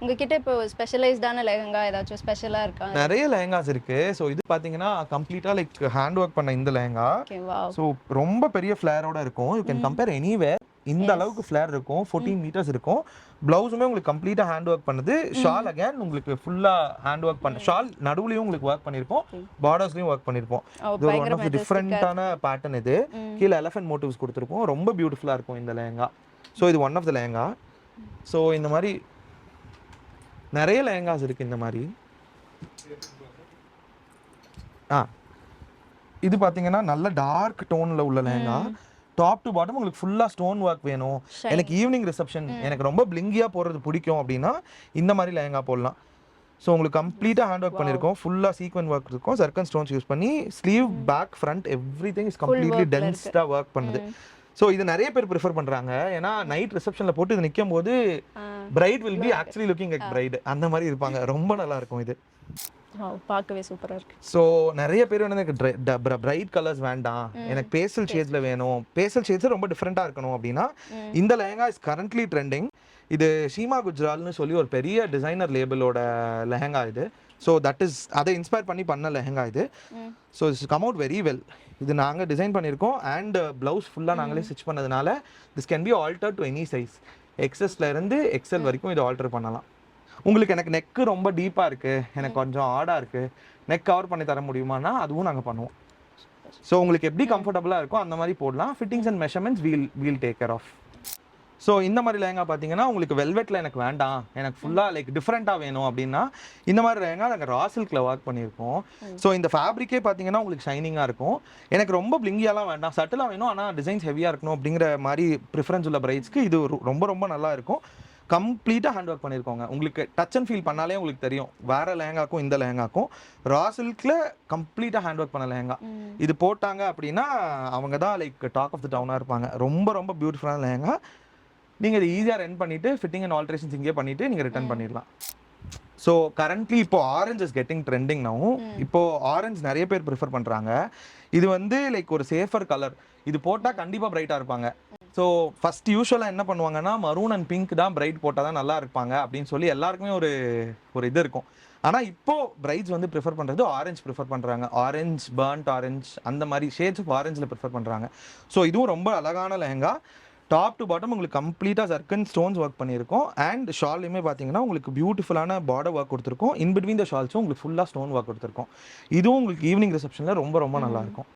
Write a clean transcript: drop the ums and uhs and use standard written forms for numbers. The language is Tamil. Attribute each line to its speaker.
Speaker 1: உங்ககிட்ட இப்போ ஸ்பெஷலைஸ்டான லெஹங்கா ஏதாச்சும் ஸ்பெஷலா இருக்கா?
Speaker 2: நிறைய லெஹங்காஸ் இருக்கு. ஸோ இது பார்த்தீங்கன்னா கம்ப்ளீட்டாக லைக் ஹேண்ட் ஒர்க் பண்ண இந்த லெஹங்கா.
Speaker 1: Okay, wow!
Speaker 2: ஸோ ரொம்ப பெரிய ஃப்ளேரோட இருக்கும். You can compare anywhere. இந்த
Speaker 1: எஸ்.
Speaker 2: அளவுக்கு ஃப்ளேர் இருக்கும். 14 மீட்டர்ஸ் இருக்கும். ப்ளவுஸுமே உங்களுக்கு கம்ப்ளீட்டாக ஹேண்ட் ஒர்க் பண்ணுது. ஷால் அகேன் உங்களுக்கு ஃபுல்லாக ஹேண்ட் ஒர்க் பண்ண ஷால் நடுவுலையும் உங்களுக்கு ஒர்க் பண்ணியிருப்போம். பார்டர்ஸ்லையும் ஒர்க் பண்ணியிருப்போம். இது ஒரு ஒன் ஆஃப் தி டிஃப்ரெண்ட்டான பேட்டர்ன் இது. கீழே எலஃபென்ட் மோட்டிவ்ஸ் கொடுத்துருப்போம். ரொம்ப பியூட்டிஃபுல்லாக இருக்கும் இந்த லெஹங்கா. ஸோ இது one of the lehenga. So இந்த மாதிரி நிறைய லெஹங்காஸ் இருக்குது இந்த மாதிரி. இது பார்த்தீங்கன்னா நல்ல டார்க் டோனில் உள்ள லெஹங்கா. டாப் டு பாட்டம் உங்களுக்கு ஃபுல்லாக ஸ்டோன் ஒர்க் வேணும், எனக்கு ஈவினிங் ரிசப்ஷன் எனக்கு ரொம்ப பிளிங்கியாக போடுறது பிடிக்கும் அப்படின்னா இந்த மாதிரி லெஹங்கா போடலாம். ஸோ உங்களுக்கு கம்ப்ளீட்டாக ஹேண்ட் ஒர்க் பண்ணியிருக்கோம். ஃபுல்லாக சீக்வென்ட் ஒர்க் இருக்கும். சர்க்கன் ஸ்டோன்ஸ் யூஸ் பண்ணி sleeve back front everything is completely டென்ஸ்டாக ஒர்க் பண்ணுது. ஸோ இது நிறைய பேர் ப்ரிஃபர் பண்ணுறாங்க. ஏன்னா நைட் ரிசப்ஷனில் போட்டு இது நிற்கும் போது bride will be actually looking like bride அந்த மாதிரி இருப்பாங்க. ரொம்ப நல்லா இருக்கும் இது.
Speaker 1: பார்க்கவே சூப்பரா இருக்கு.
Speaker 2: ஸோ நிறைய பேர் வந்து எனக்கு பிரைட் கலர்ஸ் வேண்டாம், எனக்கு பேஸ்டல் ஷேட்ஸில் வேணும், பேஸ்டல் ஷேட்ஸ் ரொம்ப டிஃப்ரெண்ட்டாக இருக்கணும் அப்படின்னா இந்த லெஹங்கா இஸ் கரண்ட்லி ட்ரெண்டிங். இது ஷீமா குஜ்ரால்னு சொல்லி ஒரு பெரிய டிசைனர் லேபிளோட லெஹங்கா இது. ஸோ தட் இஸ் அதை இன்ஸ்பயர் பண்ணி பண்ண லெஹங்கா இது. So it's come out very well. இது நாங்கள் டிசைன் பண்ணியிருக்கோம் அண்ட் ப்ளவுஸ் ஃபுல்லாக நாங்களே ஸ்டிச் பண்ணதுனால this can be alter to any size. எக்ஸஸ்லேருந்து எக்ஸல் வரைக்கும் இது ஆல்டர் பண்ணலாம். உங்களுக்கு எனக்கு நெக்கு ரொம்ப டீப்பாக இருக்குது, எனக்கு கொஞ்சம் ஆடாக இருக்குது, நெக் கவர் பண்ணி தர முடியுமானா அதுவும் நாங்கள் பண்ணுவோம். ஸோ உங்களுக்கு எப்படி கம்ஃபர்டபுளாக இருக்கோ அந்த மாதிரி போடலாம். Fittings and measurements will take care of. So இந்த மாதிரி லெஹங்கா பார்த்தீங்கன்னா உங்களுக்கு வெல்வெட்டில் எனக்கு வேண்டாம், எனக்கு ஃபுல்லாக லைக் டிஃப்ரெண்ட்டாக வேணும் அப்படின்னா இந்த மாதிரி லெஹங்கா நாங்கள் ரா சில்கில் ஒர்க் பண்ணியிருக்கோம். ஸோ இந்த ஃபேப்ரிக்கே பார்த்தீங்கன்னா உங்களுக்கு ஷைனிங்காக இருக்கும். எனக்கு ரொம்ப பிளிங்கியாலாம் வேண்டாம், சட்டிலாக வேணும் ஆனால் டிசைன்ஸ் ஹெவியாக இருக்கணும் அப்படிங்கிற மாதிரி ப்ரிஃபரன்ஸ் உள்ள பிரைட்ஸ்க்கு இது ரொம்ப ரொம்ப நல்லா இருக்கும். கம்ப்ளீட்டாக ஹேண்ட் ஒர்க் பண்ணியிருக்கோங்க. உங்களுக்கு டச் அண்ட் ஃபீல் பண்ணாலே உங்களுக்கு தெரியும் வேறு லெஹங்காக்கும் இந்த லெஹங்காக்கும். ரா சில்கில் கம்ப்ளீட்டாக ஹேண்ட் ஒர்க் பண்ண லெஹங்கா இது போட்டாங்க அப்படின்னா அவங்க தான் லைக் டாக் ஆஃப் த டவுனாக இருப்பாங்க. ரொம்ப ரொம்ப பியூட்டிஃபுல்லான லெஹங்கா. நீங்கள் இதை ஈஸியாக ரென் பண்ணிவிட்டு ஃபிட்டிங் அண்ட் ஆல்ட்ரேஷன்ஸ் இங்கே பண்ணிவிட்டு நீங்கள் ரிட்டர்ன் பண்ணிடலாம். ஸோ கரண்ட்லி இப்போ orange is getting trending now. இப்போது ஆரஞ்ச் நிறைய பேர் ப்ரிஃபர் பண்ணுறாங்க. இது வந்து லைக் ஒரு சேஃபர் கலர். இது போட்டால் கண்டிப்பாக பிரைட்டாக இருப்பாங்க. ஸோ ஃபஸ்ட் யூஸ்வலாக என்ன பண்ணுவாங்கன்னா மரூன் அண்ட் பிங்க் தான் பிரைட் போட்டால் தான் நல்லா இருப்பாங்க அப்படின்னு சொல்லி எல்லாருக்குமே ஒரு இது இருக்கும். ஆனால் இப்போது பிரைட்ஸ் வந்து ப்ரிஃபர் பண்ணுறது ஆரஞ்ச் ப்ரிஃபர் பண்ணுறாங்க. ஆரஞ்ச், பர்ன்ட் ஆரஞ்ச், அந்த மாதிரி ஷேட்ஸ் ஆஃப் ஆரஞ்சில் ப்ரிஃபர் பண்ணுறாங்க. ஸோ இதுவும் ரொம்ப அழகான லெஹங்கா. டாப் டு பாட்டம் உங்களுக்கு கம்ப்ளீட்டாக சர்க்கன் ஸ்டோன்ஸ் ஒர்க் பண்ணியிருக்கோம். அண்ட் ஷால்லையுமே பார்த்தீங்கன்னா உங்களுக்கு பியூட்டிஃபுல்லான பார்டர் ஒர்க் கொடுத்துருக்கோம். இன் பிட்வீன் த ஷால்ஸும் உங்களுக்கு ஃபுல்லாக ஸ்டோன் ஒர்க் கொடுத்துருக்கோம். இதுவும் உங்களுக்கு ஈவினிங் ரிசப்ஷனில் ரொம்ப ரொம்ப நல்லாயிருக்கும்.